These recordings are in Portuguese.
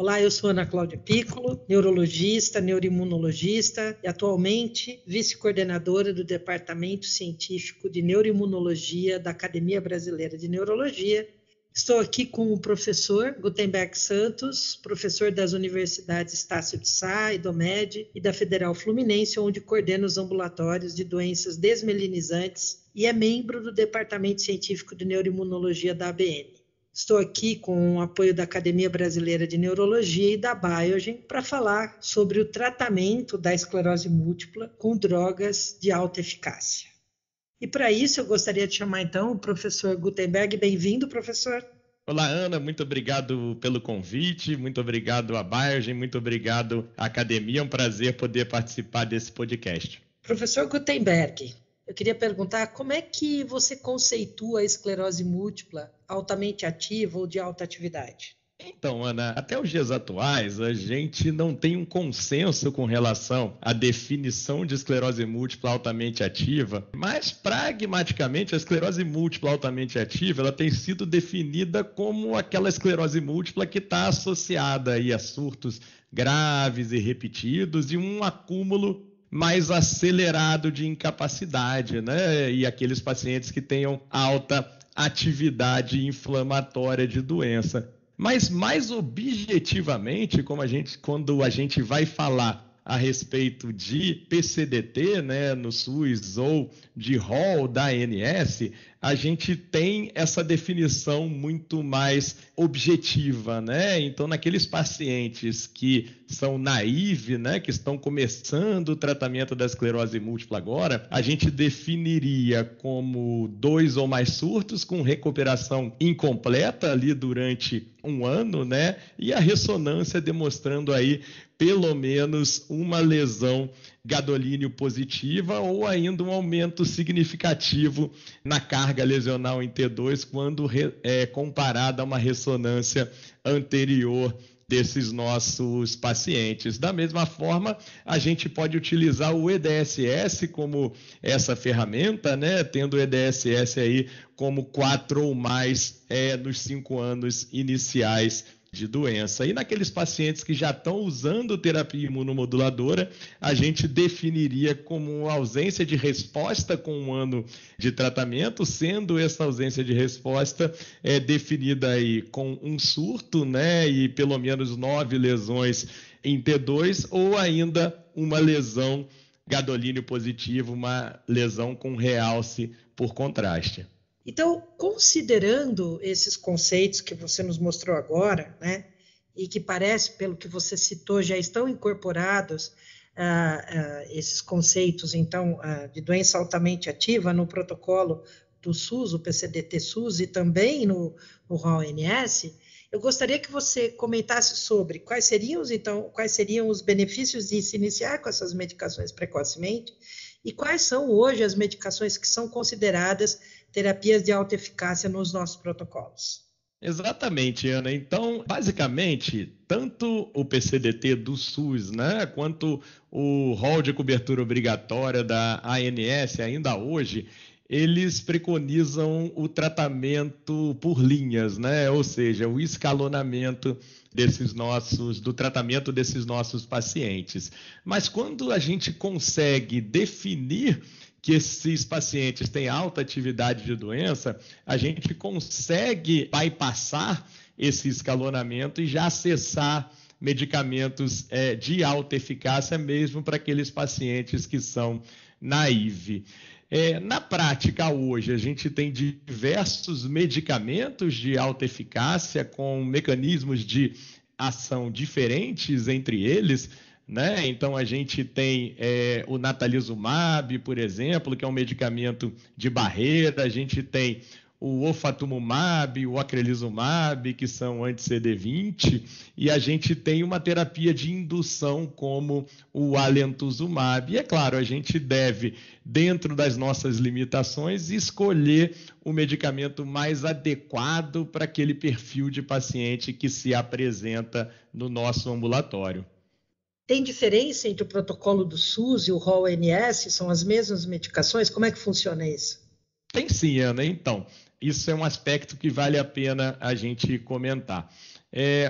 Olá, eu sou Ana Cláudia Piccolo, neurologista, neuroimunologista e atualmente vice-coordenadora do Departamento Científico de Neuroimunologia da Academia Brasileira de Neurologia. Estou aqui com o professor Gutenberg Santos, professor das universidades Estácio de Sá, IDOMED e da Federal Fluminense, onde coordena os ambulatórios de doenças desmelinizantes e é membro do Departamento Científico de Neuroimunologia da ABN. Estou aqui com o apoio da Academia Brasileira de Neurologia e da Biogen para falar sobre o tratamento da esclerose múltipla com drogas de alta eficácia. E para isso eu gostaria de chamar então o professor Gutenberg. Bem-vindo, professor. Olá, Ana, muito obrigado pelo convite, muito obrigado à Biogen, muito obrigado à Academia, é um prazer poder participar desse podcast. Professor Gutenberg, eu queria perguntar como é que você conceitua a esclerose múltipla altamente ativa ou de alta atividade? Então, Ana, até os dias atuais, a gente não tem um consenso com relação à definição de esclerose múltipla altamente ativa, mas, pragmaticamente, a esclerose múltipla altamente ativa ela tem sido definida como aquela esclerose múltipla que está associada aí a surtos graves e repetidos e um acúmulo mais acelerado de incapacidade, né? E aqueles pacientes que tenham alta atividade inflamatória de doença. Mas mais objetivamente, quando a gente vai falar a respeito de PCDT, né, no SUS ou de rol da ANS, a gente tem essa definição muito mais objetiva, né? Então, naqueles pacientes que são naive, né, que estão começando o tratamento da esclerose múltipla agora, a gente definiria como 2 ou mais surtos com recuperação incompleta ali durante um ano, né? E a ressonância demonstrando aí pelo menos uma lesão gadolínio positiva ou ainda um aumento significativo na carga lesional em T2 quando comparada a uma ressonância anterior desses nossos pacientes. Da mesma forma, a gente pode utilizar o EDSS como essa ferramenta, né? Tendo o EDSS aí como 4 ou mais nos 5 anos iniciais de doença. E naqueles pacientes que já estão usando terapia imunomoduladora, a gente definiria como ausência de resposta com 1 ano de tratamento, sendo essa ausência de resposta definida aí com um surto, né, e pelo menos 9 lesões em T2, ou ainda uma lesão gadolínio positivo, uma lesão com realce por contraste. Então, considerando esses conceitos que você nos mostrou agora, né, e que parece, pelo que você citou, já estão incorporados esses conceitos, então, de doença altamente ativa no protocolo do SUS, o PCDT-SUS, e também no RAL-ANS, eu gostaria que você comentasse sobre quais seriam os benefícios de se iniciar com essas medicações precocemente e quais são hoje as medicações que são consideradas terapias de alta eficácia nos nossos protocolos. Exatamente, Ana. Então, basicamente, tanto o PCDT do SUS, né, quanto o rol de cobertura obrigatória da ANS, ainda hoje, eles preconizam o tratamento por linhas, né? Ou seja, o escalonamento do tratamento desses nossos pacientes. Mas quando a gente consegue definir que esses pacientes têm alta atividade de doença, a gente consegue bypassar esse escalonamento e já acessar medicamentos de alta eficácia mesmo para aqueles pacientes que são naive. Na prática, hoje, a gente tem diversos medicamentos de alta eficácia com mecanismos de ação diferentes entre eles, né? Então, a gente tem o natalizumab, por exemplo, que é um medicamento de barreira, a gente tem o ofatumumab, o acrelizumab, que são anti-CD20, e a gente tem uma terapia de indução como o alentuzumab. E, é claro, a gente deve, dentro das nossas limitações, escolher o medicamento mais adequado para aquele perfil de paciente que se apresenta no nosso ambulatório. Tem diferença entre o protocolo do SUS e o RAL-ANS? São as mesmas medicações? Como é que funciona isso? Tem sim, Ana. Então, isso é um aspecto que vale a pena a gente comentar.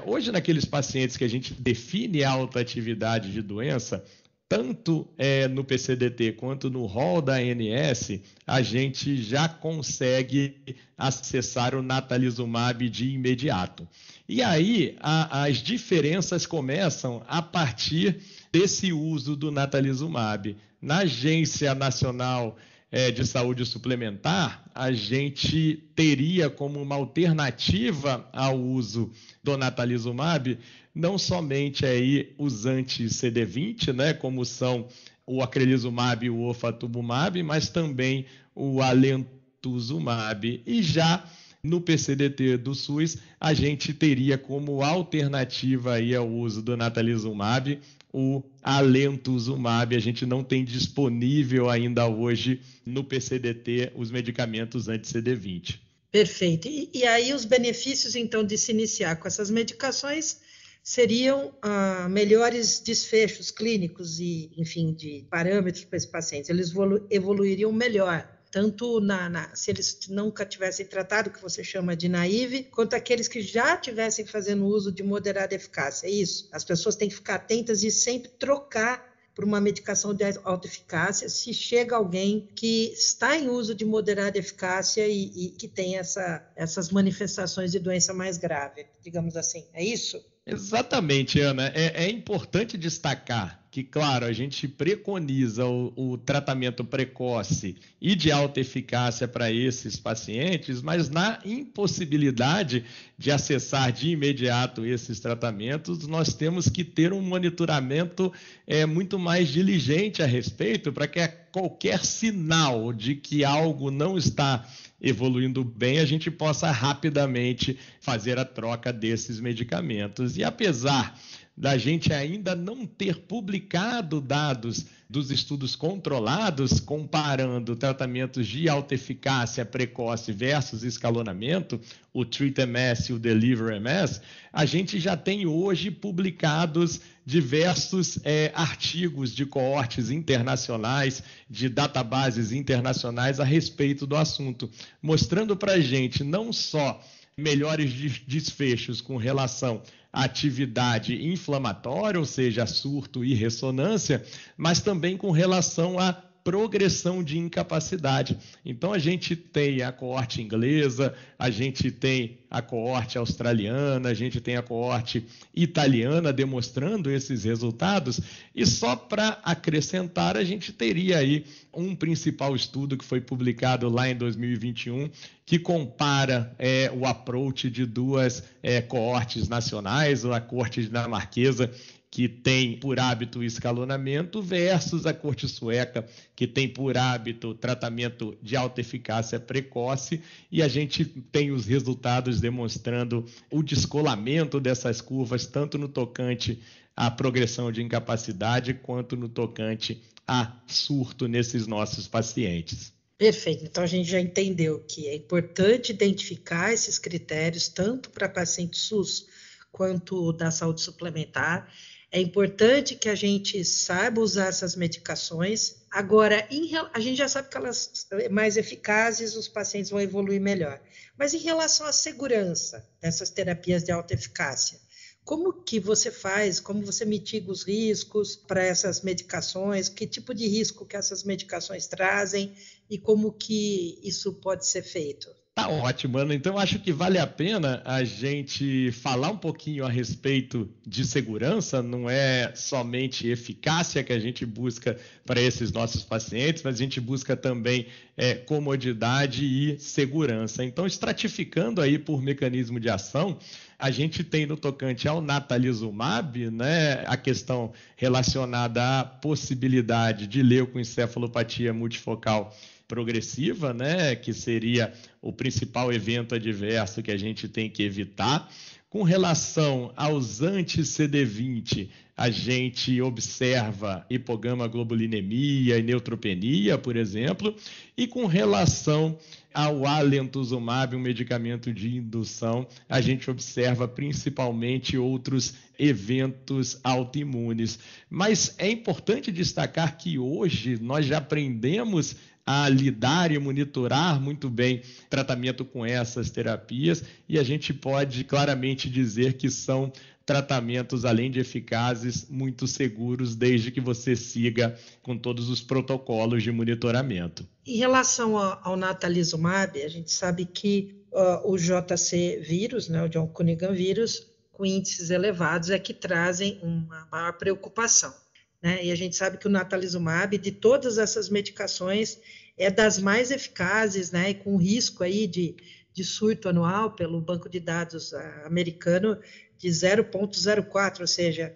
Hoje, naqueles pacientes que a gente define alta atividade de doença, tanto no PCDT quanto no rol da ANS, a gente já consegue acessar o natalizumab de imediato. E aí, as diferenças começam a partir desse uso do natalizumab. Na Agência Nacional de Saúde Suplementar, a gente teria como uma alternativa ao uso do natalizumab não somente aí os anti-CD20, né, como são o acrelizumab e o ofatumumab, mas também o alentuzumab. E já no PCDT do SUS, a gente teria como alternativa aí ao uso do natalizumab o alentuzumab. A gente não tem disponível ainda hoje no PCDT os medicamentos anti-CD20. Perfeito. E aí os benefícios, então, de se iniciar com essas medicações seriam melhores desfechos clínicos e, enfim, de parâmetros para esses pacientes. Eles evoluiriam melhor, tanto se eles nunca tivessem tratado, que você chama de naive, quanto aqueles que já tivessem fazendo uso de moderada eficácia. É isso. As pessoas têm que ficar atentas e sempre trocar por uma medicação de alta eficácia se chega alguém que está em uso de moderada eficácia e que tem essas manifestações de doença mais grave, digamos assim. É isso? Exatamente, Ana. É importante destacar que, claro, a gente preconiza o tratamento precoce e de alta eficácia para esses pacientes, mas na impossibilidade de acessar de imediato esses tratamentos, nós temos que ter um monitoramento muito mais diligente a respeito, para que qualquer sinal de que algo não está evoluindo bem, a gente possa rapidamente fazer a troca desses medicamentos. E apesar da gente ainda não ter publicado dados dos estudos controlados, comparando tratamentos de alta eficácia precoce versus escalonamento, o Treat-MS e o Deliver-MS, a gente já tem hoje publicados diversos artigos de coortes internacionais, de databases internacionais a respeito do assunto, mostrando para a gente não só melhores desfechos com relação à atividade inflamatória, ou seja, surto e ressonância, mas também com relação à progressão de incapacidade. Então, a gente tem a coorte inglesa, a gente tem a coorte australiana, a gente tem a coorte italiana demonstrando esses resultados, e só para acrescentar, a gente teria aí um principal estudo que foi publicado lá em 2021, que compara o approach de duas coortes nacionais, a coorte dinamarquesa, que tem por hábito o escalonamento, versus a corte sueca, que tem por hábito o tratamento de alta eficácia precoce, e a gente tem os resultados demonstrando o descolamento dessas curvas, tanto no tocante à progressão de incapacidade, quanto no tocante a surto nesses nossos pacientes. Perfeito. Então, a gente já entendeu que é importante identificar esses critérios, tanto para paciente SUS quanto da saúde suplementar. É importante que a gente saiba usar essas medicações. Agora, a gente já sabe que elas são mais eficazes, os pacientes vão evoluir melhor. Mas em relação à segurança dessas terapias de alta eficácia, como que você faz, como você mitiga os riscos para essas medicações, que tipo de risco que essas medicações trazem e como que isso pode ser feito? Tá ótimo, Ana. Então, acho que vale a pena a gente falar um pouquinho a respeito de segurança. Não é somente eficácia que a gente busca para esses nossos pacientes, mas a gente busca também comodidade e segurança. Então, estratificando aí por mecanismo de ação, a gente tem no tocante ao natalizumab, né, a questão relacionada à possibilidade de leucoencefalopatia multifocal progressiva, né, que seria o principal evento adverso que a gente tem que evitar. Com relação aos anti-CD20, a gente observa hipogama-globulinemia e neutropenia, por exemplo, e com relação ao alentuzumab, um medicamento de indução, a gente observa principalmente outros eventos autoimunes. Mas é importante destacar que hoje nós já aprendemos a lidar e monitorar muito bem o tratamento com essas terapias, e a gente pode claramente dizer que são tratamentos, além de eficazes, muito seguros, desde que você siga com todos os protocolos de monitoramento. Em relação ao natalizumab, a gente sabe que o JC vírus, né, o John Cunningham vírus, com índices elevados, é que trazem uma maior preocupação, né? E a gente sabe que o natalizumab, de todas essas medicações, é das mais eficazes, né, e com risco aí de surto anual pelo banco de dados americano de 0,04, ou seja,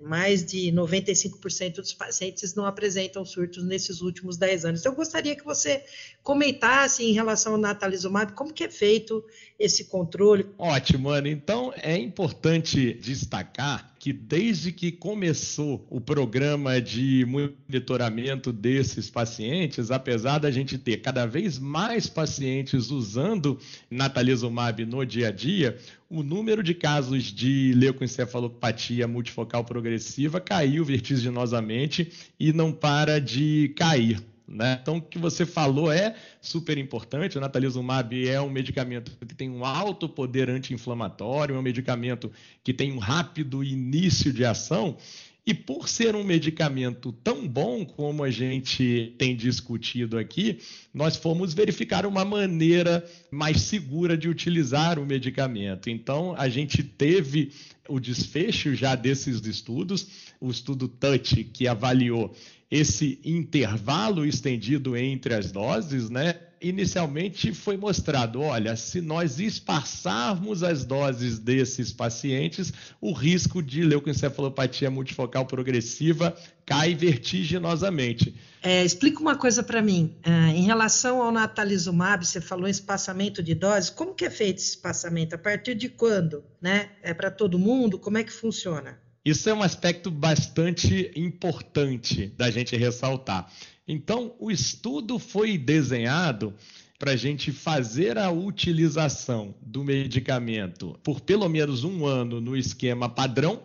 mais de 95% dos pacientes não apresentam surtos nesses últimos 10 anos. Então, eu gostaria que você comentasse em relação ao natalizumab, como que é feito esse controle. Ótimo, Ana. Então, é importante destacar que desde que começou o programa de monitoramento desses pacientes, apesar da gente ter cada vez mais pacientes usando natalizumab no dia a dia, o número de casos de leucoencefalopatia multifocal progressiva caiu vertiginosamente e não para de cair, né? Então, o que você falou é super importante. O natalizumab é um medicamento que tem um alto poder anti-inflamatório, é um medicamento que tem um rápido início de ação, e por ser um medicamento tão bom como a gente tem discutido aqui, nós fomos verificar uma maneira mais segura de utilizar o medicamento. Então, a gente teve o desfecho já desses estudos, o estudo TOUCH, que avaliou esse intervalo estendido entre as doses, né? Inicialmente foi mostrado, olha, se nós espaçarmos as doses desses pacientes, o risco de leucoencefalopatia multifocal progressiva cai vertiginosamente. Explica uma coisa para mim, em relação ao natalizumab, você falou em espaçamento de doses, como que é feito esse espaçamento? A partir de quando? Né? É para todo mundo? Como é que funciona? Isso é um aspecto bastante importante da gente ressaltar. Então, o estudo foi desenhado para a gente fazer a utilização do medicamento por pelo menos 1 ano no esquema padrão,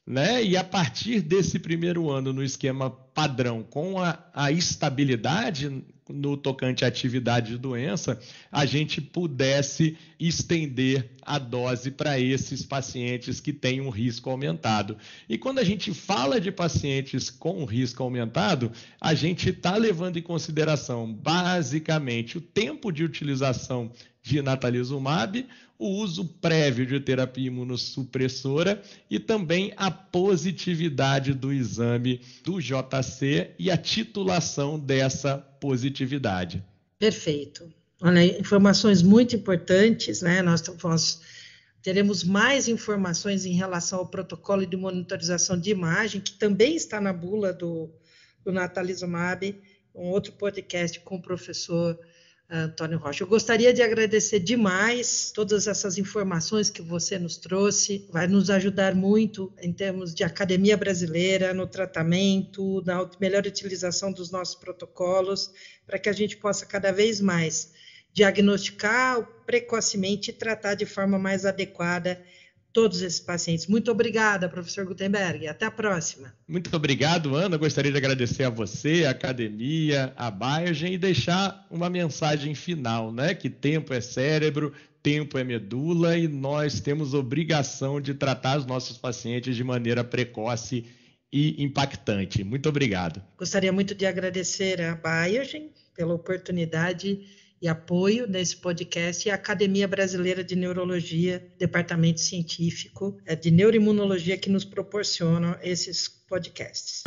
né? E a partir desse primeiro ano no esquema padrão, com a estabilidade no tocante à atividade de doença, a gente pudesse estender a dose para esses pacientes que têm um risco aumentado. E quando a gente fala de pacientes com risco aumentado, a gente está levando em consideração, basicamente, o tempo de utilização de natalizumab, o uso prévio de terapia imunossupressora e também a positividade do exame do JC e a titulação dessa positividade. Perfeito. Olha, informações muito importantes, né? Nós teremos mais informações em relação ao protocolo de monitorização de imagem, que também está na bula do natalizumab, um outro podcast com o professor Antônio Rocha. Eu gostaria de agradecer demais todas essas informações que você nos trouxe, vai nos ajudar muito em termos de academia brasileira, no tratamento, na melhor utilização dos nossos protocolos, para que a gente possa cada vez mais diagnosticar precocemente e tratar de forma mais adequada todos esses pacientes. Muito obrigada, professor Gutenberg. Até a próxima. Muito obrigado, Ana. Gostaria de agradecer a você, a academia, a Biogen e deixar uma mensagem final, né? Que tempo é cérebro, tempo é medula e nós temos obrigação de tratar os nossos pacientes de maneira precoce e impactante. Muito obrigado. Gostaria muito de agradecer a Biogen pela oportunidade e apoio nesse podcast e a Academia Brasileira de Neurologia, Departamento Científico de Neuroimunologia que nos proporcionam esses podcasts.